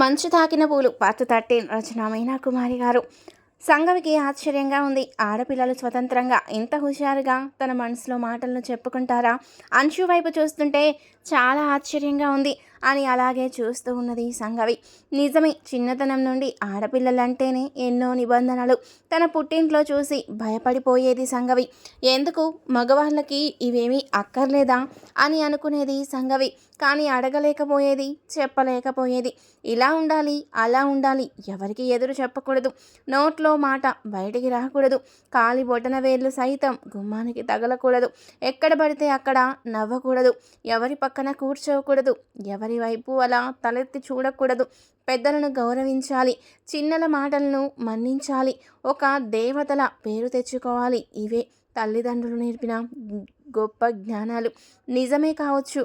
మంచు తాకిన పూలు పార్ట్ 13 రచన మీనా కుమారి గారు. సంగవికి ఆశ్చర్యంగా ఉంది. ఆడపిల్లలు స్వతంత్రంగా ఇంత హుషారుగా తన మనసులో మాటలను చెప్పుకుంటారా? అంశు వైపు చూస్తుంటే చాలా ఆశ్చర్యంగా ఉంది అని అలాగే చూస్తూ ఉన్నది సంగవి. నిజమే, చిన్నతనం నుండి ఆడపిల్లలంటేనే ఎన్నో నిబంధనలు తన పుట్టింట్లో చూసి భయపడిపోయేది సంగవి. ఎందుకు మగవాళ్ళకి ఇవేమీ అక్కర్లేదా అని అనుకునేది సంగవి. కానీ అడగలేకపోయేది, చెప్పలేకపోయేది. ఇలా ఉండాలి, అలా ఉండాలి, ఎవరికి ఎదురు చెప్పకూడదు, నోట్లో మాట బయటికి రాకూడదు, కాలి బొటన వేళ్ళు సైతం గుమ్మానికి తగలకూడదు, ఎక్కడ పడితే అక్కడ నవ్వకూడదు, ఎవరి పక్కన కూర్చోకూడదు, ఎవరి వైపు అలా తలెత్తి చూడకూడదు, పెద్దలను గౌరవించాలి, చిన్నల మాటలను మన్నించాలి, ఒక దేవతల పేరు తెచ్చుకోవాలి. ఇవే తల్లిదండ్రులు నేర్పిన గొప్ప జ్ఞానాలు. నిజమే కావచ్చు,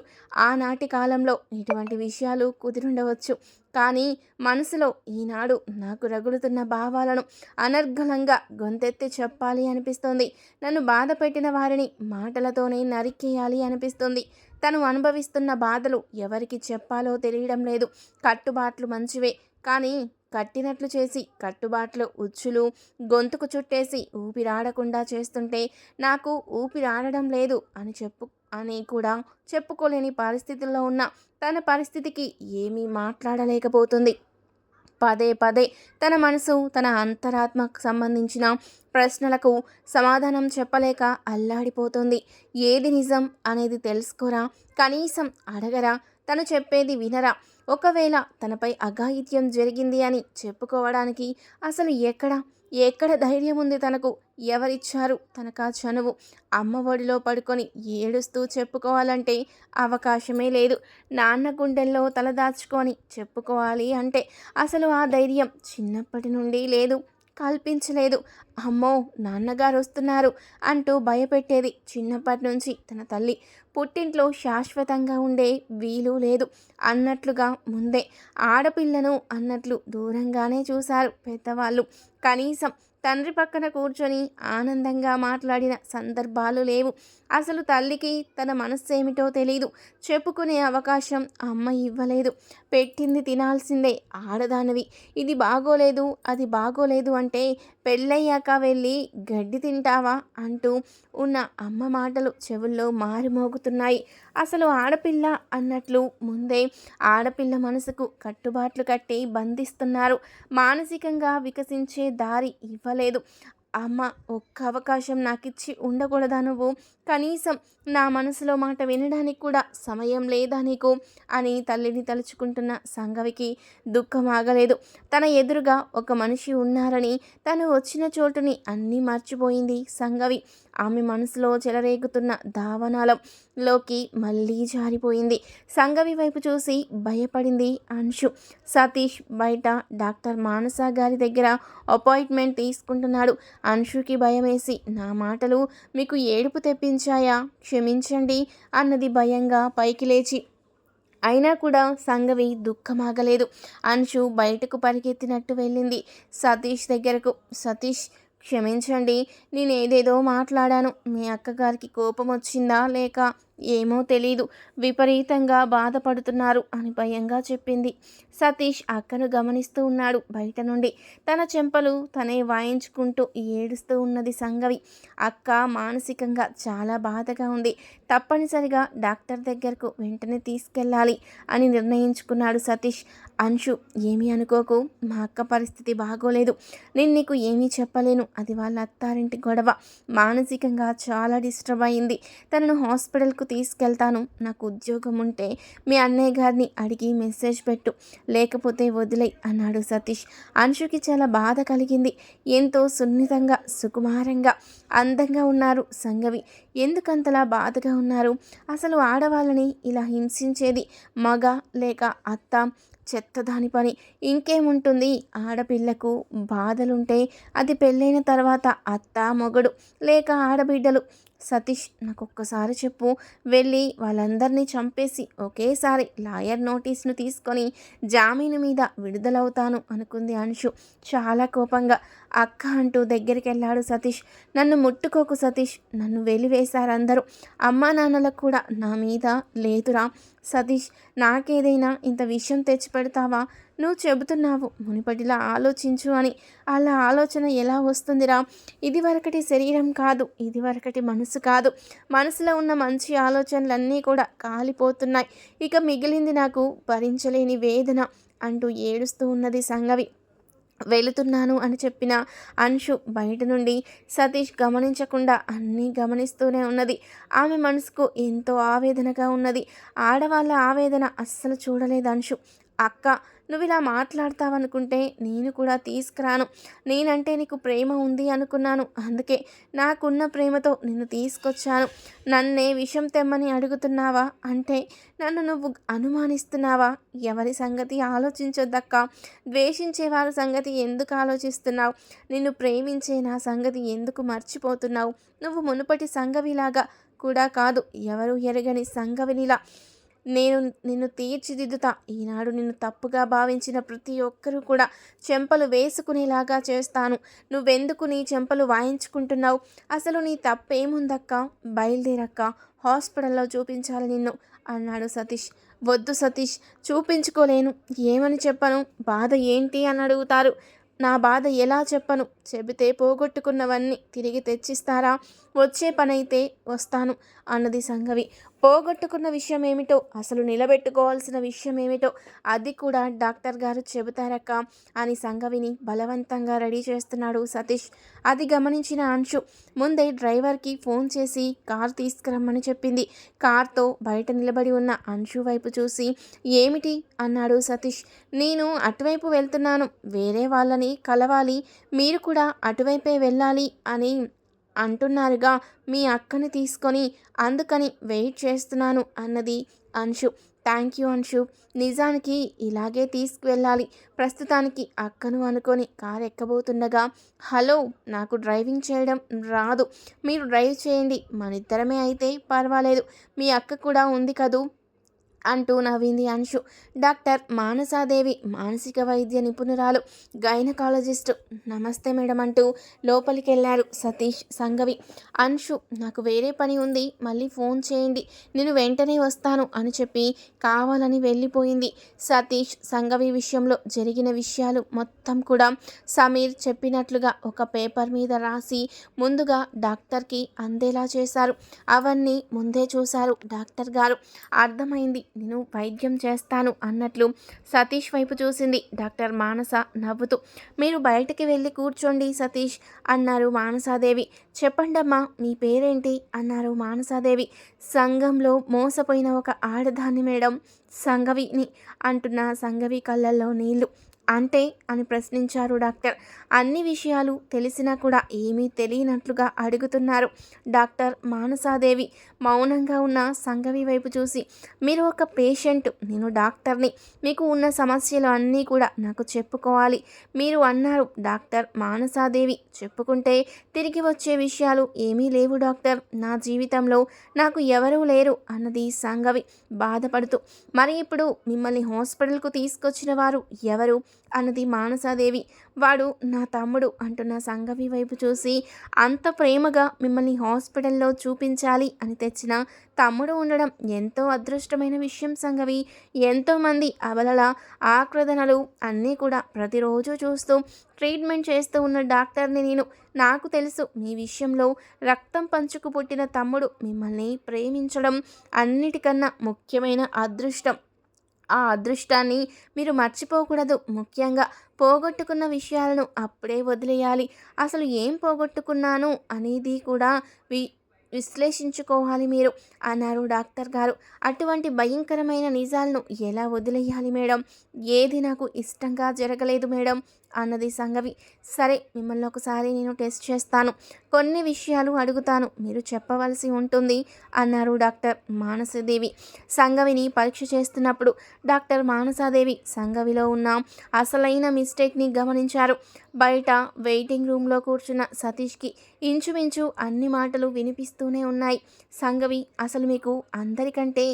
ఆనాటి కాలంలో ఇటువంటి విషయాలు కుదిరుండవచ్చు. కానీ మనసులో ఈనాడు నాకు రగులుతున్న భావాలను అనర్గళంగా గొంతెత్తి చెప్పాలి అనిపిస్తోంది. నన్ను బాధ పెట్టిన వారిని మాటలతోనే నరికేయాలి అనిపిస్తుంది. తను అనుభవిస్తున్న బాధలు ఎవరికి చెప్పాలో తెలియడం లేదు. కట్టుబాట్లు మంచివే, కానీ కట్టినట్లు చేసి కట్టుబాట్లు ఉచ్చులు గొంతుకు చుట్టేసి ఊపిరాడకుండా చేస్తుంటే నాకు ఊపిరాడడం లేదు అని కూడా చెప్పుకోలేని పరిస్థితుల్లో ఉన్న తన పరిస్థితికి ఏమీ మాట్లాడలేకపోతుంది. పదే పదే తన మనసు, తన అంతరాత్మకు సంబంధించిన ప్రశ్నలకు సమాధానం చెప్పలేక అల్లాడిపోతుంది. ఏది నిజం అనేది తెలుసుకోరా? కనీసం అడగరా? తను చెప్పేది వినరా? ఒకవేళ తనపై అఘాయిత్యం జరిగింది అని చెప్పుకోవడానికి అసలు ఎక్కడ ధైర్యం ఉంది తనకు? ఎవరిచ్చారు తనకా చనువు? అమ్మ ఒడిలో పడుకొని ఏడుస్తూ చెప్పుకోవాలంటే అవకాశమే లేదు. నాన్న గుండెల్లో తలదాచుకొని చెప్పుకోవాలి అంటే అసలు ఆ ధైర్యం చిన్నప్పటి నుండి లేదు, కల్పించలేదు. అమ్మో, నాన్నగారు వస్తున్నారు అంటూ భయపెట్టేది చిన్నప్పటి నుంచి తన తల్లి. పుట్టింట్లో శాశ్వతంగా ఉండే వీలు లేదు అన్నట్లుగా ముందే ఆడపిల్లను అన్నట్లు దూరంగానే చూశారు పెద్దవాళ్ళు. కనీసం తండ్రి పక్కన కూర్చొని ఆనందంగా మాట్లాడిన సందర్భాలు లేవు. అసలు తల్లికి తన మనస్సేమిటో తెలీదు. చెప్పుకునే అవకాశం అమ్మ ఇవ్వలేదు. పెట్టింది తినాల్సిందే, ఆడదానివి. ఇది బాగోలేదు, అది బాగోలేదు అంటే పెళ్ళయ్యాక వెళ్ళి గడ్డి తింటావా అంటూ ఉన్న అమ్మ మాటలు చెవుల్లో మారుమోగుతున్నాయి. అసలు ఆడపిల్ల అన్నట్లు ముందే ఆడపిల్ల మనసుకు కట్టుబాట్లు కట్టి బంధిస్తున్నారు. మానసికంగా వికసించే దారి ఇవ్వలేదు. అమ్మ, ఒక్క అవకాశం నాకిచ్చి ఉండకూడదా నువ్వు? కనీసం నా మనసులో మాట వినడానికి కూడా సమయం లేదా నీకు అని తల్లిని తలుచుకుంటున్న సంగవికి దుఃఖం ఆగలేదు. తన ఎదురుగా ఒక మనిషి ఉన్నారని, తను వచ్చిన చోటుని అన్నీ మర్చిపోయింది సంగవి. ఆమె మనసులో చెలరేగుతున్న దావనాలంలోకి మళ్ళీ జారిపోయింది. సంగవి వైపు చూసి భయపడింది అంశు. సతీష్ బయట డాక్టర్ మానస గారి దగ్గర అపాయింట్మెంట్ తీసుకుంటున్నాడు. అంశుకి భయమేసి, నా మాటలు మీకు ఏడుపు తెప్పించాయా? క్షమించండి అన్నది భయంగా పైకి లేచి. అయినా కూడా సంగవి దుఃఖమాగలేదు. అంశు బయటకు పరిగెత్తినట్టు వెళ్ళింది సతీష్ దగ్గరకు. సతీష్, క్షమించండి, నేనేదేదో మాట్లాడాను. మీ అక్కగారికి కోపం వచ్చిందా లేక ఏమో తెలీదు, విపరీతంగా బాధపడుతున్నారు అని భయంగా చెప్పింది. సతీష్ అక్కను గమనిస్తూ ఉన్నాడు బయట నుండి. తన చెంపలు తనే వాయించుకుంటూ ఏడుస్తూ ఉన్నది సంగవి. అక్క మానసికంగా చాలా బాధగా ఉంది. తప్పనిసరిగా డాక్టర్ దగ్గరకు వెంటనే తీసుకెళ్ళాలి అని నిర్ణయించుకున్నాడు సతీష్. అంశు, ఏమీ అనుకోకు, మా అక్క పరిస్థితి బాగోలేదు. నేను నీకు ఏమీ చెప్పలేను, అది వాళ్ళ అత్తారింటి గొడవ. మానసికంగా చాలా డిస్టర్బ్ అయింది. తనను హాస్పిటల్కు తీసుకెళ్తాను. నాకు ఉద్యోగం ఉంటే మీ అన్నయ్య గారిని అడిగి మెసేజ్ పెట్టు, లేకపోతే వదిలే అన్నాడు సతీష్. అంశుకి చాలా బాధ కలిగింది. ఎంతో సున్నితంగా, సుకుమారంగా, అందంగా ఉన్నారు సంగవి. ఎందుకంతలా బాధగా ఉన్నారు? అసలు ఆడవాళ్ళని ఇలా హింసించేది మగ లేక అత్త? చెత్తదాని పని. ఇంకేముంటుంది? ఆడపిల్లకు బాధలుంటే అది పెళ్ళైన తర్వాత అత్త, మొగుడు లేక ఆడబిడ్డలు. సతీష్, నాకొక్కసారి చెప్పు, వెళ్ళి వాళ్ళందరినీ చంపేసి ఒకేసారి లాయర్ నోటీస్ను తీసుకొని జామీను మీద విడుదలవుతాను అనుకుంది అంశు చాలా కోపంగా. అక్క అంటూ దగ్గరికి వెళ్ళాడు సతీష్. నన్ను ముట్టుకోకు సతీష్, నన్ను వెలివేశారందరూ. అమ్మా నాన్నలకు కూడా నా మీద లేదురా. సతీష్, నాకేదైనా ఇంత విషయం తెచ్చిపెడతావా? నువ్వు చెబుతున్నావు మునిపటిలా ఆలోచించు అని. అలా ఆలోచన ఎలా వస్తుందిరా? ఇదివరకటి శరీరం కాదు, ఇదివరకటి మనసు కాదు. మనసులో ఉన్న మంచి ఆలోచనలన్నీ కూడా కాలిపోతున్నాయి. ఇక మిగిలింది నాకు భరించలేని వేదన అంటూ ఏడుస్తూ ఉన్నది సంగవి. వెళుతున్నాను అని చెప్పిన అంశు బయట నుండి సతీష్ గమనించకుండా అన్నీ గమనిస్తూనే ఉన్నది. ఆమె మనసుకు ఎంతో ఆవేదనగా ఉన్నది. ఆడవాళ్ళ ఆవేదన అస్సలు చూడలేదు అంశు. అక్క, నువ్వు ఇలా మాట్లాడతావనుకుంటే నేను కూడా తీసుకురాను. నేనంటే నీకు ప్రేమ ఉంది అనుకున్నాను, అందుకే నాకున్న ప్రేమతో నిన్ను తీసుకొచ్చాను. నన్నే విషం తెమ్మని అడుగుతున్నావా? అంటే నన్ను నువ్వు అనుమానిస్తున్నావా? ఎవరి సంగతి ఆలోచించొద్దక్క. ద్వేషించే వారి సంగతి ఎందుకు ఆలోచిస్తున్నావు? నిన్ను ప్రేమించే నా సంగతి ఎందుకు మర్చిపోతున్నావు? నువ్వు మునుపటి సంగవిలాగా కూడా కాదు, ఎవరు ఎరగని సంగవినిలా నేను నిన్ను తీర్చిదిద్దుతా. ఈనాడు నిన్ను తప్పుగా భావించిన ప్రతి ఒక్కరూ కూడా చెంపలు వేసుకునేలాగా చేస్తాను. నువ్వెందుకు నీ చెంపలు వాయించుకుంటున్నావు? అసలు నీ తప్పేముందక్క? బయలుదేరక్క, హాస్పిటల్లో చూపించాలి నిన్ను అన్నాడు సతీష్. వద్దు సతీష్, చూపించుకోలేను. ఏమని చెప్పను? బాధ ఏంటి అని అడుగుతారు. నా బాధ ఎలా చెప్పను? చెబితే పోగొట్టుకున్నవన్నీ తిరిగి తెచ్చిస్తారా? వచ్చే పనైతే వస్తాను అన్నది సంగవి. పోగొట్టుకున్న విషయం ఏమిటో, అసలు నిలబెట్టుకోవాల్సిన విషయం ఏమిటో అది కూడా డాక్టర్ గారు చెబుతారక్క అని సంగవిని బలవంతంగా రెడీ చేస్తున్నాడు సతీష్. అది గమనించిన అంశు ముందే డ్రైవర్కి ఫోన్ చేసి కార్ తీసుకురమ్మని చెప్పింది. కార్తో బయట నిలబడి ఉన్న అంశు వైపు చూసి ఏమిటి అన్నాడు సతీష్. నేను అటువైపు వెళ్తున్నాను, వేరే వాళ్ళని కలవాలి, మీరు కూడా అటువైపే వెళ్ళాలి అని అంటున్నారుగా మీ అక్కని తీసుకొని, అందుకని వెయిట్ చేస్తున్నాను అన్నది అంశు. థ్యాంక్ యూ అంశు, నిజానికి ఇలాగే తీసుకువెళ్ళాలి. ప్రస్తుతానికి అక్కను అనుకొని కారు ఎక్కబోతుండగా, హలో, నాకు డ్రైవింగ్ చేయడం రాదు, మీరు డ్రైవ్ చేయండి, మనిద్దరమే అయితే పర్వాలేదు, మీ అక్క కూడా ఉంది కదూ అంటూ నవ్వింది అంశు. డాక్టర్ మానసాదేవి మానసిక వైద్య నిపుణురాలు, గైనకాలజిస్టు. నమస్తే మేడం అంటూ లోపలికి వెళ్ళారు సతీష్, సంగవి. అంశు, నాకు వేరే పని ఉంది, మళ్ళీ ఫోన్ చేయండి, నేను వెంటనే వస్తాను అని చెప్పి కావాలని వెళ్ళిపోయింది. సతీష్ సంగవి విషయంలో జరిగిన విషయాలు మొత్తం కూడా సమీర్ చెప్పినట్లుగా ఒక పేపర్ మీద రాసి ముందుగా డాక్టర్కి అందేలా చేశారు. అవన్నీ ముందే చూశారు డాక్టర్ గారు. అర్థమైంది, నేను వైద్యం చేస్తాను అన్నట్లు సతీష్ వైపు చూసింది డాక్టర్ మానస నవ్వుతూ. మీరు బయటికి వెళ్ళి కూర్చోండి సతీష్ అన్నారు మానసాదేవి. చెప్పండమ్మా, మీ పేరేంటి అన్నారు మానసాదేవి. సంఘంలో మోసపోయిన ఒక ఆడదాన్ని మేడం, సంగవిని అంటున్న సంగవి కళ్ళల్లో నీళ్లు. అంటే అని ప్రశ్నించారు డాక్టర్. అన్ని విషయాలు తెలిసినా కూడా ఏమీ తెలియనట్లుగా అడుగుతున్నారు డాక్టర్ మానసాదేవి. మౌనంగా ఉన్న సంగవి వైపు చూసి, మీరు ఒక పేషెంట్, నేను డాక్టర్ని, మీకు ఉన్న సమస్యలు అన్నీ కూడా నాకు చెప్పుకోవాలి. మీరు అన్నారు డాక్టర్ మానసాదేవి, చెప్పుకుంటే తిరిగి వచ్చే విషయాలు ఏమీ లేవు డాక్టర్, నా జీవితంలో నాకు ఎవరూ లేరు అన్నది సంగవి బాధపడుతూ. మరి ఇప్పుడు మిమ్మల్ని హాస్పిటల్కు తీసుకొచ్చిన వారు ఎవరు అన్నది మానసాదేవి. వాడు నా తమ్ముడు అంటున్న సంగవి వైపు చూసి, అంత ప్రేమగా మిమ్మల్ని హాస్పిటల్లో చూపించాలి అని తెచ్చిన తమ్ముడు ఉండడం ఎంతో అదృష్టమైన విషయం సంగవి. ఎంతోమంది అబలల ఆక్రందనలు అన్నీ కూడా ప్రతిరోజు చూస్తూ ట్రీట్మెంట్ చేస్తూ ఉన్న డాక్టర్ని నేను. నాకు తెలుసు మీ విషయంలో రక్తం పంచుకు పుట్టిన తమ్ముడు మిమ్మల్ని ప్రేమించడం అన్నిటికన్నా ముఖ్యమైన అదృష్టం. ఆ అదృష్టాన్ని మీరు మర్చిపోకూడదు. ముఖ్యంగా పోగొట్టుకున్న విషయాలను అప్పుడే వదిలేయాలి. అసలు ఏం పోగొట్టుకున్నాను అనేది కూడా విశ్లేషించుకోవాలి మీరు అన్నారు డాక్టర్ గారు. అటువంటి భయంకరమైన నిజాలను ఎలా వదిలేయాలి మేడం? ఏది నాకు ఇష్టంగా జరగలేదు మేడం అన్నది సంగవి. సరే, మిమ్మల్ని ఒకసారి నేను టెస్ట్ చేస్తాను, కొన్ని విషయాలు అడుగుతాను, మీరు చెప్పవలసి ఉంటుంది అన్నారు డాక్టర్ మానసాదేవి. సంగవిని పరీక్ష చేస్తున్నప్పుడు డాక్టర్ మానసాదేవి సంగవిలో ఉన్న అసలైన మిస్టేక్ని గమనించారు. బయట వెయిటింగ్ రూమ్లో కూర్చున్న సతీష్కి ఇంచుమించు అన్ని మాటలు వినిపిస్తూనే ఉన్నాయి. సంగవి, అసలు మీకు అందరికంటే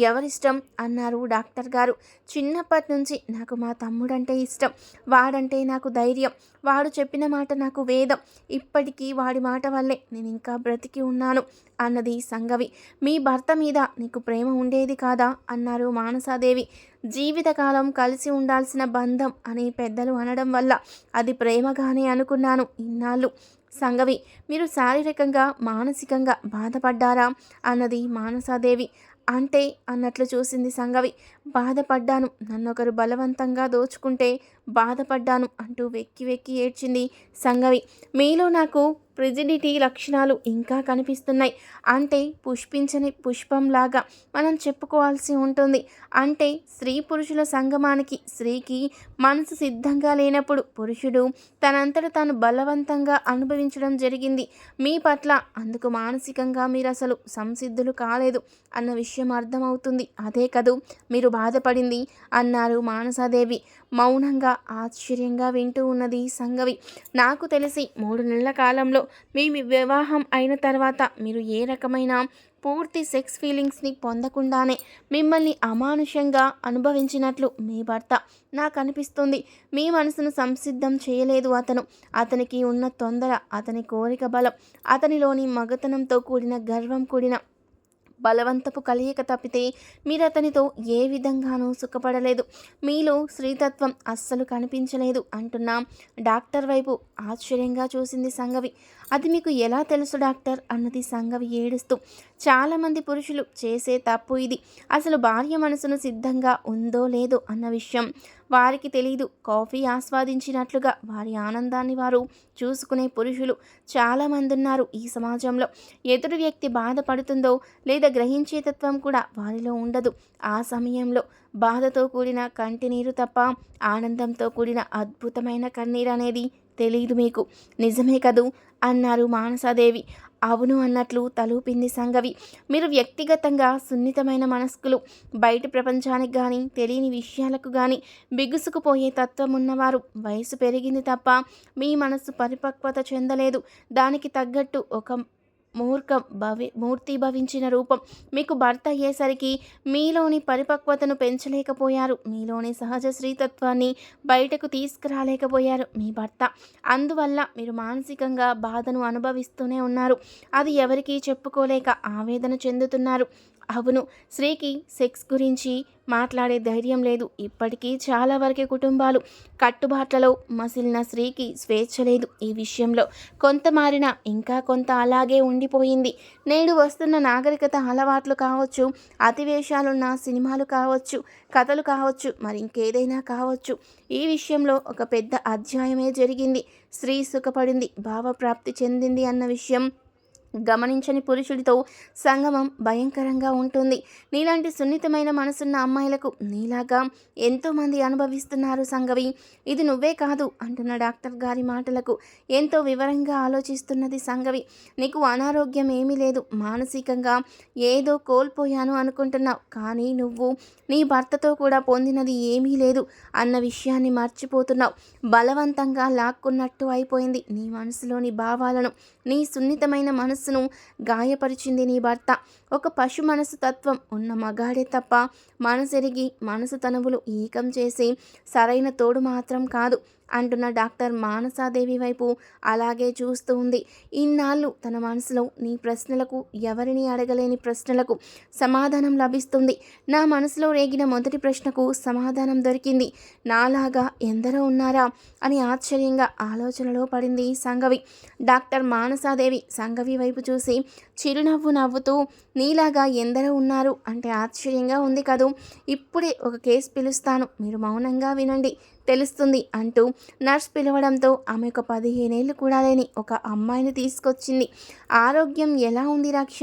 ఎవరిష్టం అన్నారు డాక్టర్ గారు. చిన్నప్పటి నుంచి నాకు మా తమ్ముడంటే ఇష్టం, వాడంటే నాకు ధైర్యం, వాడు చెప్పిన మాట నాకు వేదం, ఇప్పటికీ వాడి మాట వల్లే నేను ఇంకా బ్రతికి ఉన్నాను అన్నది సంగవి. మీ భర్త మీద నీకు ప్రేమ ఉండేది కాదా అన్నారు మానసాదేవి. జీవితకాలం కలిసి ఉండాల్సిన బంధం అని పెద్దలు అనడం వల్ల అది ప్రేమగానే అనుకున్నాను ఇన్నాళ్ళు. సంగవి, మీరు శారీరకంగా మానసికంగా బాధపడ్డారా అన్నది మానసాదేవి. అంటే అన్నట్లు చూసింది సంగవి. బాధపడ్డాను, నన్నొకరు బలవంతంగా దోచుకుంటే బాధపడ్డాను అంటూ వెక్కి వెక్కి ఏడ్చింది సంగవి. మీలో నాకు ప్రిజిడిటీ లక్షణాలు ఇంకా కనిపిస్తున్నాయి. అంటే పుష్పించని పుష్పంలాగా మనం చెప్పుకోవాల్సి ఉంటుంది. అంటే స్త్రీ పురుషుల సంగమానికి స్త్రీకి మనసు సిద్ధంగా లేనప్పుడు పురుషుడు తనంతట తాను బలవంతంగా అనుభవించడం జరిగింది మీ పట్ల. అందుకు మానసికంగా మీరు అసలు సంసిద్ధులు కాలేదు అన్న విషయం అర్థమవుతుంది. అదే కదూ మీరు బాధపడింది అన్నారు మానసాదేవి. మౌనంగా ఆశ్చర్యంగా వింటూ ఉన్నది సంగవి. నాకు తెలిసి 3 నెలల కాలంలో మీ వివాహం అయిన తర్వాత మీరు ఏ రకమైన పూర్తి సెక్స్ ఫీలింగ్స్ని పొందకుండానే మిమ్మల్ని అమానుషంగా అనుభవించినట్లు మీ భర్త నాకు అనిపిస్తుంది. మీ మనసును సంసిద్ధం చేయలేదు అతను. అతనికి ఉన్న తొందర, అతని కోరిక బలం, అతనిలోని మగతనంతో కూడిన గర్వం కూడిన బలవంతపు కలయిక తప్పితే మీరు అతనితో ఏ విధంగానూ సుఖపడలేదు. మీలో స్త్రీతత్వం అస్సలు కనిపించలేదు అంటున్నా డాక్టర్ వైపు ఆశ్చర్యంగా చూసింది సంగవి. అది మీకు ఎలా తెలుసు డాక్టర్ అన్నది సంగవి ఏడుస్తూ. చాలామంది పురుషులు చేసే తప్పు ఇది. అసలు భార్య మనసును సిద్ధంగా ఉందో లేదో అన్న విషయం వారికి తెలియదు. కాఫీ ఆస్వాదించినట్లుగా వారి ఆనందాన్ని వారు చూసుకునే పురుషులు చాలామంది ఉన్నారు ఈ సమాజంలో. ఎదురు వ్యక్తి బాధపడుతుందో లేదా గ్రహించే తత్వం కూడా వారిలో ఉండదు. ఆ సమయంలో బాధతో కూడిన కంటినీరు తప్ప ఆనందంతో కూడిన అద్భుతమైన కన్నీరు అనేది తెలీదు మీకు. నిజమే కదూ అన్నారు మానసాదేవి. అవును అన్నట్లు తలూపింది సంగవి. మీరు వ్యక్తిగతంగా సున్నితమైన మనస్కులు. బయట ప్రపంచానికి కానీ తెలియని విషయాలకు కానీ బిగుసుకుపోయే తత్వం ఉన్నవారు. వయసు పెరిగింది తప్ప మీ మనసు పరిపక్వత చెందలేదు. దానికి తగ్గట్టు ఒక మూర్తిభవించిన రూపం మీకు భర్త అయ్యేసరికి మీలోని పరిపక్వతను పెంచలేకపోయారు. మీలోని సహజ స్త్రీతత్వాన్ని బయటకు తీసుకురాలేకపోయారు మీ భర్త. అందువల్ల మీరు మానసికంగా బాధను అనుభవిస్తూనే ఉన్నారు. అది ఎవరికీ చెప్పుకోలేక ఆవేదన చెందుతున్నారు. అవును, స్త్రీకి సెక్స్ గురించి మాట్లాడే ధైర్యం లేదు. ఇప్పటికీ చాలా వరకే కుటుంబాలు కట్టుబాట్లలో మసిలిన స్త్రీకి స్వేచ్ఛ లేదు. ఈ విషయంలో కొంత మారినా ఇంకా కొంత అలాగే ఉండిపోయింది. నేడు వస్తున్న నాగరికత అలవాట్లు కావచ్చు, అతివేశాలున్న సినిమాలు కావచ్చు, కథలు కావచ్చు, మరి ఇంకేదైనా కావచ్చు. ఈ విషయంలో ఒక పెద్ద అధ్యాయమే జరిగింది. స్త్రీ సుఖపడింది, భావప్రాప్తి చెందింది అన్న విషయం గమనించని పురుషుడితో సంగమం భయంకరంగా ఉంటుంది. నీలాంటి సున్నితమైన మనసున్న అమ్మాయిలకు నీలాగా ఎంతోమంది అనుభవిస్తున్నారు సంగవి. ఇది నువ్వే కాదు అంటున్న డాక్టర్ గారి మాటలకు ఎంతో వివరంగా ఆలోచిస్తున్నది సంగవి. నీకు అనారోగ్యం ఏమీ లేదు. మానసికంగా ఏదో కోల్పోయాను అనుకుంటున్నావు. కానీ నువ్వు నీ భర్తతో కూడా పొందినది ఏమీ లేదు అన్న విషయాన్ని మర్చిపోతున్నావు. బలవంతంగా లాక్కున్నట్టు అయిపోయింది నీ మనసులోని భావాలను. నీ సున్నితమైన మనస్సును గాయపరిచింది నీ భర్త. ఒక పశు మనసు తత్వం ఉన్న మగాడే తప్ప మనసెరిగి మనసు తనువులు ఏకం చేసి సరైన తోడు మాత్రం కాదు అంటున్న డాక్టర్ మానసాదేవి వైపు అలాగే చూస్తూ ఉంది. ఇన్నాళ్ళు తన మనసులో నీ ప్రశ్నలకు, ఎవరిని అడగలేని ప్రశ్నలకు సమాధానం లభిస్తుంది. నా మనసులో రేగిన మొదటి ప్రశ్నకు సమాధానం దొరికింది. నాలాగా ఎందరో ఉన్నారా అని ఆశ్చర్యంగా ఆలోచనలో పడింది సంగవి. డాక్టర్ మానసాదేవి సంగవి వైపు చూసి చిరునవ్వు నవ్వుతూ, నీలాగా ఎందరో ఉన్నారు అంటే ఆశ్చర్యంగా ఉంది కదూ. ఇప్పుడే ఒక కేసు పిలుస్తాను, మీరు మౌనంగా వినండి, తెలుస్తుంది అంటూ నర్స్ పిలవడంతో ఆమె ఒక 15 ఏళ్ళు కూడా లేని ఒక అమ్మాయిని తీసుకొచ్చింది. ఆరోగ్యం ఎలా ఉంది రక్ష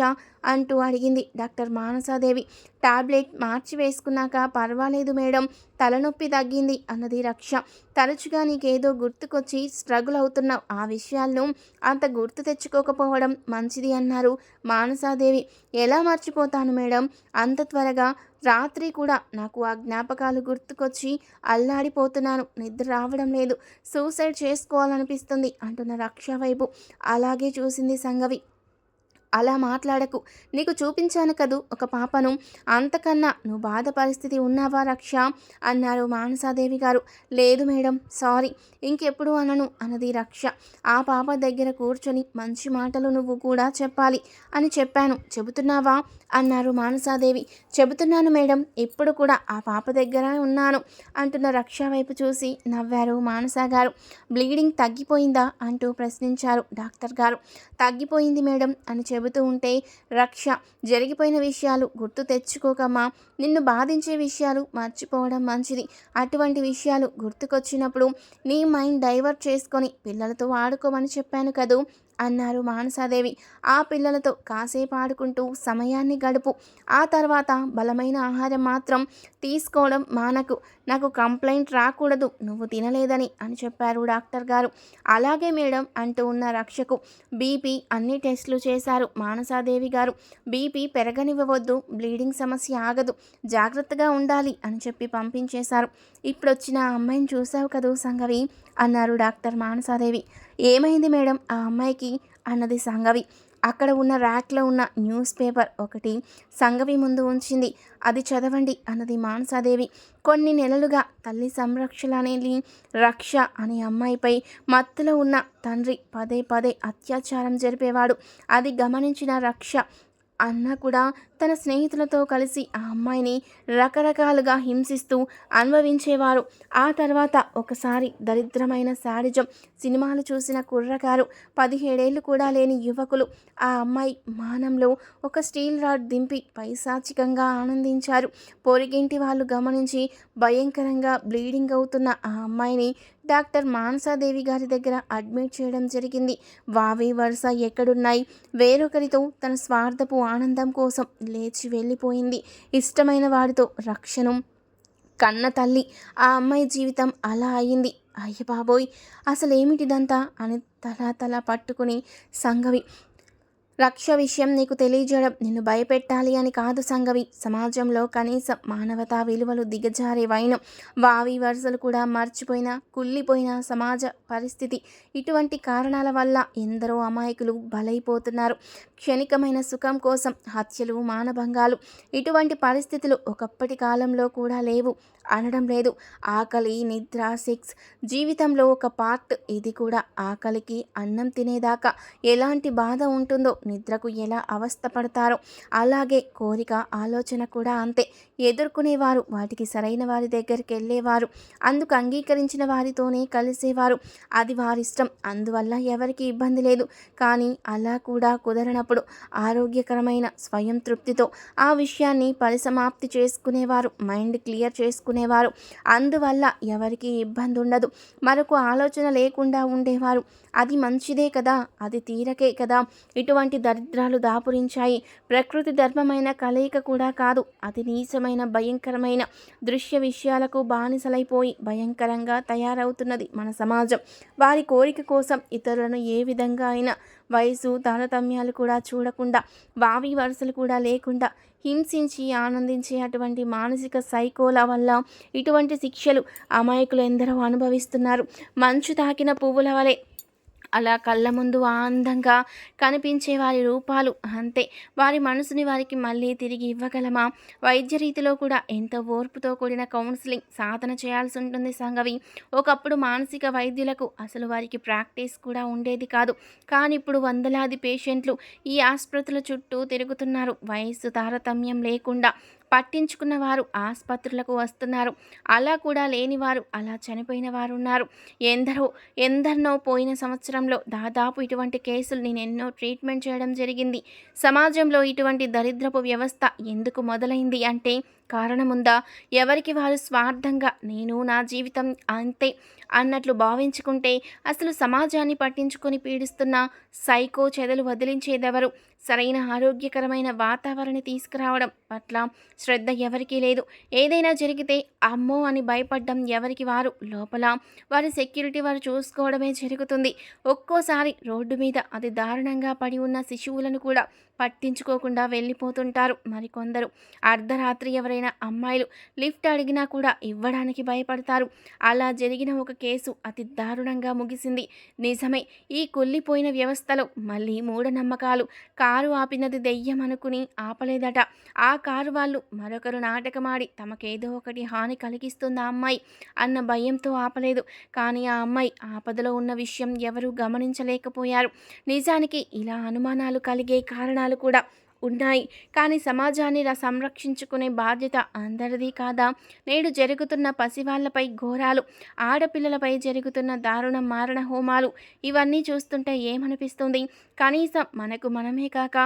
అంటూ అడిగింది డాక్టర్ మానసాదేవి. టాబ్లెట్ మార్చి వేసుకున్నాక పర్వాలేదు మేడం, తలనొప్పి తగ్గింది అన్నది రక్ష. తరచుగా నీకేదో గుర్తుకొచ్చి స్ట్రగుల్ అవుతున్నావు. ఆ విషయాలను అంత గుర్తు తెచ్చుకోకపోవడం మంచిది అన్నారు మానసాదేవి. ఎలా మర్చిపోతాను మేడం అంత త్వరగా? రాత్రి కూడా నాకు ఆ జ్ఞాపకాలు గుర్తుకొచ్చి అల్లాడిపోతున్నాను. నిద్ర రావడం లేదు, సూసైడ్ చేసుకోవాలనిపిస్తుంది అంటున్న రక్ష వైపు అలాగే చూసింది సంగవి. అలా మాట్లాడకు. నీకు చూపించాను కదూ ఒక పాపను. అంతకన్నా నువ్వు బాధ పరిస్థితి ఉన్నావా రక్ష అన్నారు మానసాదేవి గారు. లేదు మేడం, సారీ, ఇంకెప్పుడు అనను అన్నది రక్ష. ఆ పాప దగ్గర కూర్చొని మంచి మాటలు నువ్వు కూడా చెప్పాలి అని చెప్పాను, చెబుతున్నావా అన్నారు మానసాదేవి. చెబుతున్నాను మేడం, ఇప్పుడు కూడా ఆ పాప దగ్గర ఉన్నాను అంటున్న రక్ష వైపు చూసి నవ్వారు మానస గారు. బ్లీడింగ్ తగ్గిపోయిందా అంటూ ప్రశ్నించారు డాక్టర్ గారు. తగ్గిపోయింది మేడం అని చెబుతూ ఉంటే రక్ష, జరిగిపోయిన విషయాలు గుర్తు తెచ్చుకోకమ్మా, నిన్ను బాధించే విషయాలు మర్చిపోవడం మంచిది. అటువంటి విషయాలు గుర్తుకొచ్చినప్పుడు నీ మైండ్ డైవర్ట్ చేసుకొని పిల్లలతో ఆడుకోమని చెప్పాను కదూ అన్నారు మానసాదేవి. ఆ పిల్లలతో కాసేపు ఆడుకుంటూ సమయాన్ని గడుపు. ఆ తర్వాత బలమైన ఆహారం మాత్రం తీసుకోవడం మానకు. నాకు కంప్లైంట్ రాకూడదు నువ్వు తినలేదని అని చెప్పారు డాక్టర్ గారు. అలాగే మేడం అంటూ ఉన్న రక్షకు బీపీ అన్ని టెస్టులు చేశారు మానసాదేవి గారు. బీపీ పెరగనివ్వవద్దు, బ్లీడింగ్ సమస్య ఆగదు, జాగ్రత్తగా ఉండాలి అని చెప్పి పంపించేశారు. ఇప్పుడొచ్చిన ఆ అమ్మాయిని చూసావు కదూ సంగవి అన్నారు డాక్టర్ మానసాదేవి. ఏమైంది మేడం ఆ అమ్మాయికి అన్నది సంగవి. అక్కడ ఉన్న ర్యాక్లో ఉన్న న్యూస్ పేపర్ ఒకటి సంగవి ముందు ఉంచింది. అది చదవండి అన్నది మానసాదేవి. కొన్ని నెలలుగా తల్లి సంరక్షణ అనేది రక్ష అనే అమ్మాయిపై మత్తులో ఉన్న తండ్రి పదే పదే అత్యాచారం జరిపేవాడు. అది గమనించిన రక్ష అన్న కూడా తన స్నేహితులతో కలిసి ఆ అమ్మాయిని రకరకాలుగా హింసిస్తూ అనుభవించేవారు. ఆ తర్వాత ఒకసారి దరిద్రమైన శాడిజం సినిమాలు చూసిన కుర్రగారు, 17 ఏళ్ళు కూడా లేని యువకులు ఆ అమ్మాయి మానంలో ఒక స్టీల్ రాడ్ దింపి పైశాచికంగా ఆనందించారు. పొరిగింటి వాళ్ళు గమనించి భయంకరంగా బ్లీడింగ్ అవుతున్న ఆ అమ్మాయిని డాక్టర్ మానసాదేవి గారి దగ్గర అడ్మిట్ చేయడం జరిగింది. వావి వరుస ఎక్కడున్నాయి, వేరొకరితో తన స్వార్థపు ఆనందం కోసం లేచి వెళ్ళిపోయింది. ఇష్టమైన వాడితో రక్షను కన్న తల్లి. ఆ అమ్మాయి జీవితం అలా అయింది. అయ్య బాబోయ్, అసలేమిటిదంతా అని తల పట్టుకుని సంగవి. రక్ష విషయం నీకు తెలియజేయడం నిన్ను భయపెట్టాలి అని కాదు సంగవి. సమాజంలో కనీసం మానవతా విలువలు దిగజారే వైనం, వావి వరుసలు కూడా మర్చిపోయిన కుళ్ళిపోయిన సమాజ పరిస్థితి. ఇటువంటి కారణాల వల్ల ఎందరో అమాయకులు బలైపోతున్నారు. క్షణికమైన సుఖం కోసం హత్యలు, మానభంగాలు. ఇటువంటి పరిస్థితులు ఒకప్పటి కాలంలో కూడా లేవు అనడం లేదు. ఆకలి, నిద్ర, సెక్స్ జీవితంలో ఒక పార్ట్. ఇది కూడా ఆకలికి అన్నం తినేదాకా ఎలాంటి బాధ ఉంటుందో, నిద్రకు ఎలా అవస్థ పడతారో అలాగే కోరిక, ఆలోచన కూడా అంతే. ఎదుర్కొనేవారు, వాటికి సరైన వారి దగ్గరికి వెళ్ళేవారు, అందుకు అంగీకరించిన వారితోనే కలిసేవారు. అది వారిష్టం, అందువల్ల ఎవరికి ఇబ్బంది లేదు. కానీ అలా కూడా కుదరనప్పుడు ఆరోగ్యకరమైన స్వయం తృప్తితో ఆ విషయాన్ని పరిసమాప్తి చేసుకునేవారు, మైండ్ క్లియర్ చేసుకునేవారు. అందువల్ల ఎవరికి ఇబ్బంది ఉండదు. మరొక ఆలోచన లేకుండా ఉండేవారు. అది మంచిదే కదా, అది తీరకే కదా ఇటువంటి దరిద్రాలు దాపురించాయి. ప్రకృతి ధర్మమైన కలయిక కూడా కాదు, అది నీచమైన భయంకరమైన దృశ్య విషయాలకు బానిసలైపోయి భయంకరంగా తయారవుతున్నది మన సమాజం. వారి కోరిక కోసం ఇతరులను ఏ విధంగా అయినా వయసు తారతమ్యాలు కూడా చూడకుండా, వావి వరుసలు కూడా లేకుండా హింసించి ఆనందించే అటువంటి మానసిక సైకోల వల్ల ఇటువంటి శిక్షలు అమాయకులు ఎందరో అనుభవిస్తున్నారు. మంచు తాకిన పువ్వుల వలె అలా కళ్ళ ముందు అందంగా కనిపించే వారి రూపాలు అంతే. వారి మనసుని వారికి మళ్ళీ తిరిగి ఇవ్వగలమా? వైద్య రీతిలో కూడా ఎంతో ఓర్పుతో కూడిన కౌన్సిలింగ్ సాధన చేయాల్సి ఉంటుంది సంగవి. ఒకప్పుడు మానసిక వైద్యులకు అసలు వారికి ప్రాక్టీస్ కూడా ఉండేది కాదు. కానీ ఇప్పుడు వందలాది పేషెంట్లు ఈ ఆసుపత్రుల చుట్టూ తిరుగుతున్నారు. వయస్సు తారతమ్యం లేకుండా పట్టించుకున్న వారు ఆసుపత్రులకు వస్తున్నారు. అలా కూడా లేనివారు, అలా చనిపోయిన వారు ఉన్నారు. ఎందరినో పోయిన సంవత్సరంలో దాదాపు ఇటువంటి కేసులు నేను ఎన్నో ట్రీట్మెంట్ చేయడం జరిగింది. సమాజంలో ఇటువంటి దరిద్రపు వ్యవస్థ ఎందుకు మొదలైంది అంటే కారణముందా? ఎవరికి వారు స్వార్థంగా నేను నా జీవితం అంతే అన్నట్లు భావించుకుంటే అసలు సమాజాన్ని పట్టించుకొని పీడిస్తున్న సైకో చెదలు వదిలించేదెవరు? సరైన ఆరోగ్యకరమైన వాతావరణాన్ని తీసుకురావడం పట్ల శ్రద్ధ ఎవరికీ లేదు. ఏదైనా జరిగితే అమ్మో అని భయపడ్డం ఎవరికి వారు లోపల వారి సెక్యూరిటీ వారు చూసుకోవడమే జరుగుతుంది. ఒక్కోసారి రోడ్డు మీద అతి దారుణంగా పడి ఉన్న శిశువులను కూడా పట్టించుకోకుండా వెళ్ళిపోతుంటారు మరికొందరు. అర్ధరాత్రి ఎవరైనా ఎవరైనా అమ్మాయిలు లిఫ్ట్ అడిగినా కూడా ఇవ్వడానికి భయపడతారు. అలా జరిగిన ఒక కేసు అతి దారుణంగా ముగిసింది. నిజమే, ఈ కుళ్ళిపోయిన వ్యవస్థలో మళ్ళీ మూఢనమ్మకాలు. కారు ఆపినది దెయ్యం అనుకుని ఆపలేదట. ఆ కారు వాళ్ళు మరొకరు నాటకమాడి తమకేదో ఒకటి హాని కలిగిస్తుంది ఆ అమ్మాయి అన్న భయంతో ఆపలేదు. కానీ ఆ అమ్మాయి ఆపదలో ఉన్న విషయం ఎవరూ గమనించలేకపోయారు. నిజానికి ఇలా అనుమానాలు కలిగే కారణాలు కూడా ఉన్నాయి. కానీ సమాజాన్ని సంరక్షించుకునే బాధ్యత అందరిది కాదా? నేడు జరుగుతున్న పసివాళ్లపై ఘోరాలు, ఆడపిల్లలపై జరుగుతున్న దారుణ మారణ హోమాలు ఇవన్నీ చూస్తుంటే ఏమనిపిస్తుంది? కనీసం మనకు మనమే కాక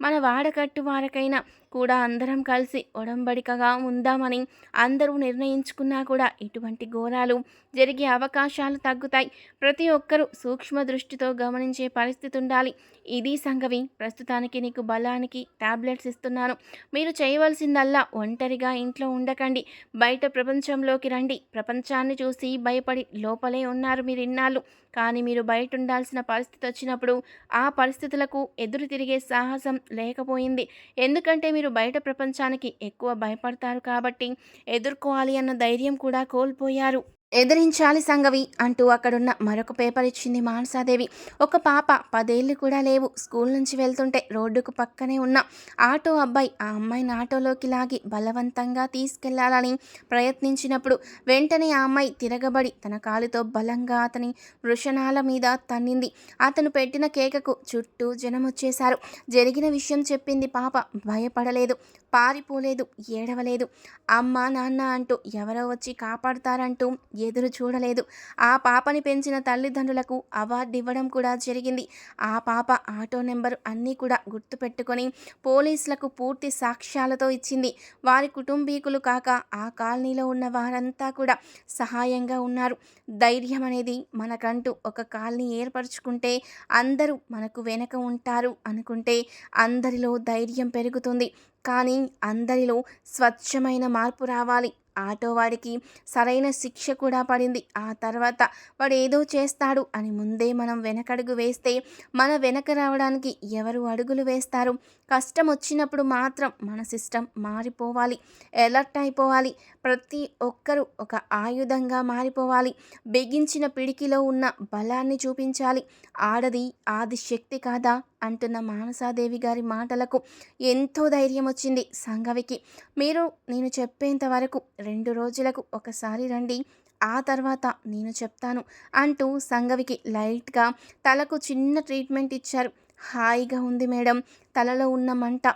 మన వాడకట్టు వారికైనా కూడా అందరం కలిసి ఒడంబడికగా ఉందామని అందరూ నిర్ణయించుకున్నా కూడా ఇటువంటి ఘోరాలు జరిగే అవకాశాలు తగ్గుతాయి. ప్రతి ఒక్కరూ సూక్ష్మ దృష్టితో గమనించే పరిస్థితి ఉండాలి. ఇది సంగవి. ప్రస్తుతానికి నీకు బలానికి టాబ్లెట్స్ ఇస్తున్నాను. మీరు చేయవలసిందల్లా ఒంటరిగా ఇంట్లో ఉండకండి. బయట ప్రపంచంలోకి రండి. ప్రపంచాన్ని చూసి భయపడి లోపలే ఉన్నారు మీరు ఇన్నాళ్ళు. కానీ మీరు బయట ఉండాల్సిన పరిస్థితి వచ్చినప్పుడు ఆ పరిస్థితులకు ఎదురు తిరిగే సాహసం లేకపోయింది. ఎందుకంటే మీరు బయట ప్రపంచానికి ఎక్కువ భయపడతారు కాబట్టి ఎదుర్కోవాలి అన్న ధైర్యం కూడా కోల్పోయారు. ఎదిరించాలి సంగవి అంటూ అక్కడున్న మరొక పేపర్ ఇచ్చింది మానసాదేవి. ఒక పాప 10 ఏళ్ళు కూడా లేవు. స్కూల్ నుంచి వెళ్తుంటే రోడ్డుకు పక్కనే ఉన్న ఆటో అబ్బాయి ఆ అమ్మాయిని ఆటోలోకి లాగి బలవంతంగా తీసుకెళ్లాలని ప్రయత్నించినప్పుడు వెంటనే ఆ అమ్మాయి తిరగబడి తన కాలుతో బలంగా అతని వృషణాల మీద తన్నింది. అతను పెట్టిన కేకకు చుట్టూ జనం వచ్చేశారు. జరిగిన విషయం చెప్పింది పాప. భయపడలేదు, పారిపోలేదు, ఏడవలేదు. అమ్మ నాన్న అంటూ ఎవరో వచ్చి కాపాడుతారంటూ ఎదురు చూడలేదు. ఆ పాపని పెంచిన తల్లిదండ్రులకు అవార్డు ఇవ్వడం కూడా జరిగింది. ఆ పాప ఆటో నెంబరు అన్నీ కూడా గుర్తుపెట్టుకొని పోలీసులకు పూర్తి సాక్ష్యాలతో ఇచ్చింది. వారి కుటుంబీకులు కాక ఆ కాలనీలో ఉన్న వారంతా కూడా సహాయంగా ఉన్నారు. ధైర్యం అనేది మనకంటూ ఒక కాలనీ ఏర్పరచుకుంటే అందరూ మనకు వెనక ఉంటారు అనుకుంటే అందరిలో ధైర్యం పెరుగుతుంది. కానీ అందరిలో స్వచ్ఛమైన మార్పు రావాలి. ఆటో వాడికి సరైన శిక్ష కూడా పడింది. ఆ తర్వాత వాడు ఏదో చేస్తాడు అని ముందే మనం వెనకడుగు వేస్తే మన వెనక రావడానికి ఎవరు అడుగులు వేస్తారు? కష్టం వచ్చినప్పుడు మాత్రం మన సిస్టమ్ మారిపోవాలి, ఎలర్ట్ అయిపోవాలి. ప్రతి ఒక్కరూ ఒక ఆయుధంగా మారిపోవాలి. బిగించిన పిడికిలో ఉన్న బలాన్ని చూపించాలి. ఆడది ఆది శక్తి కాదా అంటున్న మానసాదేవి గారి మాటలకు ఎంతో ధైర్యం వచ్చింది సంగవికి. మీరు నేను చెప్పేంత వరకు 2 రోజులకు ఒకసారి రండి, ఆ తర్వాత నేను చెప్తాను అంటూ సంగవికి లైట్గా తలకు చిన్న ట్రీట్మెంట్ ఇచ్చారు. హాయిగా ఉంది మేడం. తలలో ఉన్న మంట,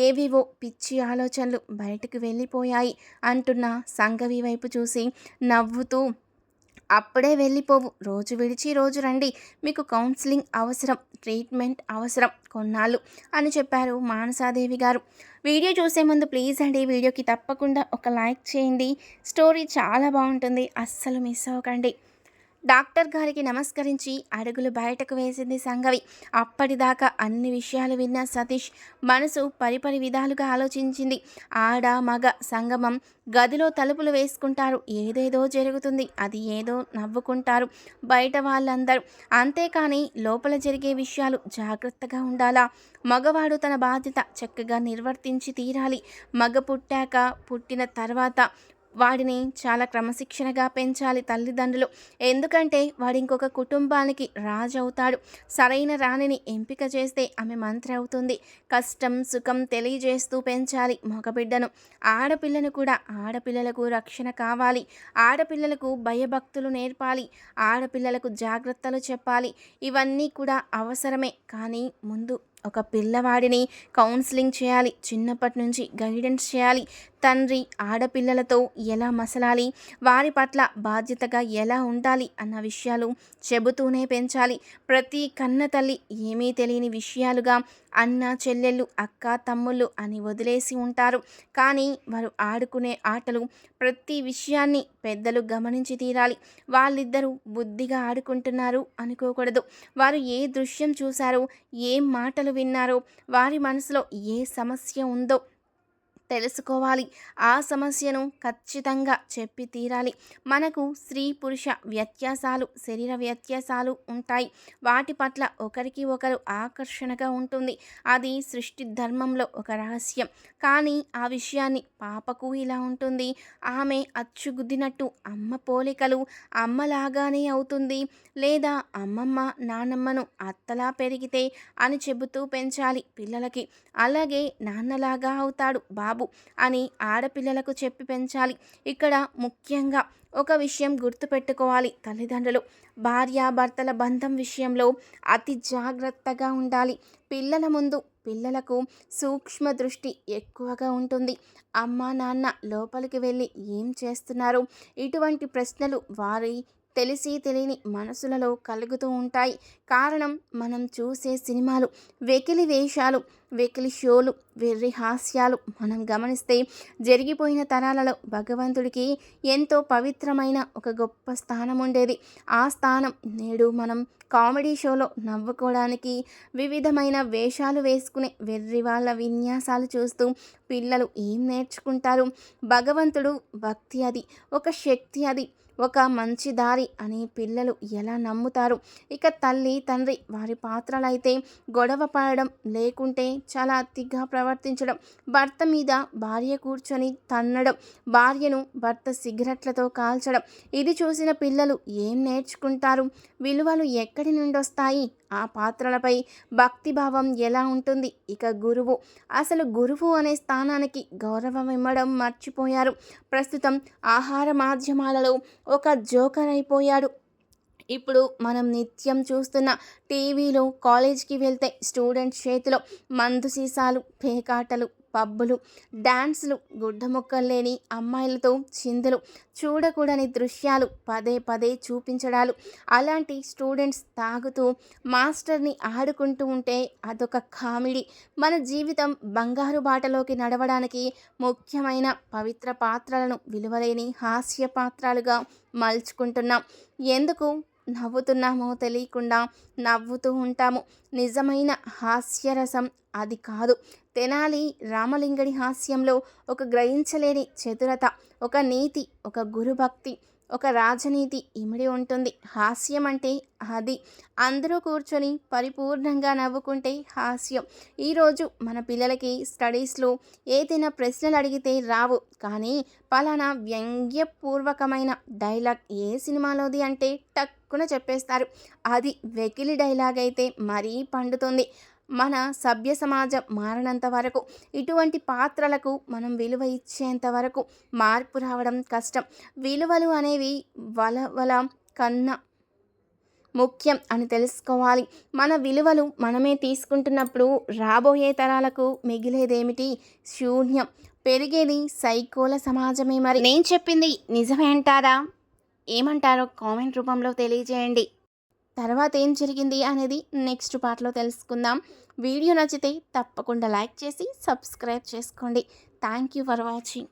ఏవేవో పిచ్చి ఆలోచనలు బయటకు వెళ్ళిపోయాయి అంటున్న సంగవి వైపు చూసి నవ్వుతూ, అప్పుడే వెళ్ళిపోవు, రోజు విడిచి రోజు రండి. మీకు కౌన్సిలింగ్ అవసరం, ట్రీట్మెంట్ అవసరం కొన్నాళ్ళు అని చెప్పారు మానసాదేవి గారు. వీడియో చూసే ముందు ప్లీజ్ అండి వీడియోకి తప్పకుండా ఒక లైక్ చేయండి. స్టోరీ చాలా బాగుంటుంది, అస్సలు మిస్ అవ్వకండి. డాక్టర్ గారికి నమస్కరించి అడుగులు బయటకు వేసింది సంగవి. అప్పటిదాకా అన్ని విషయాలు విన్న సతీష్ మనసు పరిపరి విధాలుగా ఆలోచించింది. ఆడ మగ సంగమం, గదిలో తలుపులు వేసుకుంటారు, ఏదేదో జరుగుతుంది, అది ఏదో నవ్వుకుంటారు బయట వాళ్ళందరూ. అంతేకాని లోపల జరిగే విషయాలు జాగ్రత్తగా ఉండాలా? మగవాడు తన బాధ్యత చక్కగా నిర్వర్తించి తీరాలి. మగ పుట్టాక, పుట్టిన తర్వాత వాడిని చాలా క్రమశిక్షణగా పెంచాలి తల్లిదండ్రులు. ఎందుకంటే వాడి ఇంకొక కుటుంబానికి రాజు అవుతాడు. సరైన రాణిని ఎంపిక చేస్తే ఆమె మంత్రి అవుతుంది. కష్టం సుఖం తెలియజేస్తూ పెంచాలి మగబిడ్డను. ఆడపిల్లను కూడా ఆడపిల్లలకు రక్షణ కావాలి. ఆడపిల్లలకు భయభక్తులు నేర్పాలి. ఆడపిల్లలకు జాగ్రత్తలు చెప్పాలి. ఇవన్నీ కూడా అవసరమే. కానీ ముందు ఒక పిల్లవాడిని కౌన్సిలింగ్ చేయాలి. చిన్నప్పటి నుంచి గైడెన్స్ చేయాలి. తండ్రి ఆడపిల్లలతో ఎలా మసలాలి, వారి పట్ల బాధ్యతగా ఎలా ఉండాలి అన్న విషయాలు చెబుతూనే పెంచాలి. ప్రతి కన్న తల్లి ఏమీ తెలియని విషయాలుగా అన్న చెల్లెళ్ళు, అక్క తమ్ముళ్ళు అని వదిలేసి ఉంటారు. కానీ వారు ఆడుకునే ఆటలు, ప్రతి విషయాన్ని పెద్దలు గమనించి తీరాలి. వాళ్ళిద్దరూ బుద్ధిగా ఆడుకుంటున్నారు అనుకోకూడదు. వారు ఏ దృశ్యం చూశారో, ఏ మాటలు విన్నారో, వారి మనసులో ఏ సమస్య ఉందో తెలుసుకోవాలి. ఆ సమస్యను ఖచ్చితంగా చెప్పి తీరాలి. మనకు స్త్రీ పురుష వ్యత్యాసాలు, శరీర వ్యత్యాసాలు ఉంటాయి. వాటి పట్ల ఒకరికి ఒకరు ఆకర్షణగా ఉంటుంది. అది సృష్టి ధర్మంలో ఒక రహస్యం. కానీ ఆ విషయాన్ని పాపకు ఇలా ఉంటుంది. ఆమె అచ్చుగుద్దినట్టు అమ్మ పోలికలు అమ్మలాగానే అవుతుంది, లేదా అమ్మమ్మ నానమ్మను అత్తలా పెరిగితే అని చెబుతూ పెంచాలి పిల్లలకి. అలాగే నాన్నలాగా అవుతాడు బాబు అని ఆడపిల్లలకు చెప్పి పెంచాలి. ఇక్కడ ముఖ్యంగా ఒక విషయం గుర్తుపెట్టుకోవాలి తల్లిదండ్రులు. భార్యాభర్తల బంధం విషయంలో అతి జాగ్రత్తగా ఉండాలి. పిల్లల ముందు పిల్లలకు సూక్ష్మ దృష్టి ఎక్కువగా ఉంటుంది. అమ్మ నాన్న లోపలికి వెళ్ళి ఏం చేస్తున్నారు, ఇటువంటి ప్రశ్నలు వారి తెలిసి తెలియని మనసులలో కలుగుతూ ఉంటాయి. కారణం మనం చూసే సినిమాలు, వెకిలి వేషాలు, వెకిలి షోలు, వెర్రి హాస్యాలు మనం గమనిస్తే జరిగిపోయిన తరాలలో భగవంతుడికి ఎంతో పవిత్రమైన ఒక గొప్ప స్థానం ఉండేది. ఆ స్థానం నేడు మనం కామెడీ షోలో నవ్వుకోవడానికి వివిధమైన వేషాలు వేసుకునే వెర్రి వాళ్ళ విన్యాసాలు చూస్తూ పిల్లలు ఏం నేర్చుకుంటారు? భగవంతుడు భక్తి అది, ఒక శక్తి అది, ఒక మంచి దారి అని పిల్లలు ఎలా నమ్ముతారు? ఇక తల్లి తండ్రి వారి పాత్రలైతే గొడవ పడడం, లేకుంటే చాలా అతిగా ప్రవర్తించడం, భర్త మీద భార్య కూర్చొని తన్నడం, భార్యను భర్త సిగరెట్లతో కాల్చడం, ఇది చూసిన పిల్లలు ఏం నేర్చుకుంటారు? విలువలు ఎక్కడి నుండి వస్తాయి? ఆ పాత్రలపై భక్తిభావం ఎలా ఉంటుంది? ఇక గురువు, అసలు గురువు అనే స్థానానికి గౌరవం ఇవ్వడం మర్చిపోయారు. ప్రస్తుతం ఆహార మాధ్యమాలలో ఒక జోకర్ అయిపోయాడు. ఇప్పుడు మనం నిత్యం చూస్తున్న టీవీలో కాలేజ్కి వెళ్తే స్టూడెంట్స్ చేతిలో మందు సీసాలు, పేకాటలు, పబ్బులు, డ్యాన్సులు, గుడ్డ ముక్కలు లేని అమ్మాయిలతో చిందులు, చూడకూడని దృశ్యాలు పదే పదే చూపించడాలు. అలాంటి స్టూడెంట్స్ తాగుతూ మాస్టర్ని ఆడుకుంటూ ఉంటే అదొక కామెడీ. మన జీవితం బంగారు బాటలోకి నడవడానికి ముఖ్యమైన పవిత్ర పాత్రలను విలువలేని హాస్య పాత్రలుగా మలుచుకుంటున్నాం. ఎందుకు నవ్వుతున్నామో తెలియకుండా నవ్వుతూ ఉంటాము. నిజమైన హాస్యరసం అది కాదు. తెనాలి రామలింగడి హాస్యంలో ఒక గ్రహించలేని చతురత, ఒక నీతి, ఒక గురుభక్తి, ఒక రాజనీతి ఇమిడి ఉంటుంది. హాస్యం అంటే అది. అందరూ కూర్చొని పరిపూర్ణంగా నవ్వుకుంటే హాస్యం. ఈరోజు మన పిల్లలకి స్టడీస్లో ఏదైనా ప్రశ్నలు అడిగితే రావు, కానీ పలానా వ్యంగ్యపూర్వకమైన డైలాగ్ ఏ సినిమాలోది అంటే టక్కున చెప్పేస్తారు. అది వెకిలి డైలాగ్ అయితే మరీ పండుతుంది. మన సభ్య సమాజం మారినంత వరకు, ఇటువంటి పాత్రలకు మనం విలువ ఇచ్చేంత వరకు మార్పు రావడం కష్టం. విలువలు అనేవి వల కన్నా ముఖ్యం అని తెలుసుకోవాలి. మన విలువలు మనమే తీసుకుంటున్నప్పుడు రాబోయే తరాలకు మిగిలేదేమిటి? శూన్యం. పెరిగేది సైకోల సమాజమే. మరి నేను చెప్పింది నిజమే అంటారా? ఏమంటారో కామెంట్ రూపంలో తెలియజేయండి. తర్వాత ఏం జరిగింది అనేది నెక్స్ట్ పార్ట్లో తెలుసుకుందాం. వీడియో నచ్చితే తప్పకుండా లైక్ చేసి సబ్స్క్రైబ్ చేసుకోండి. Thank you for watching.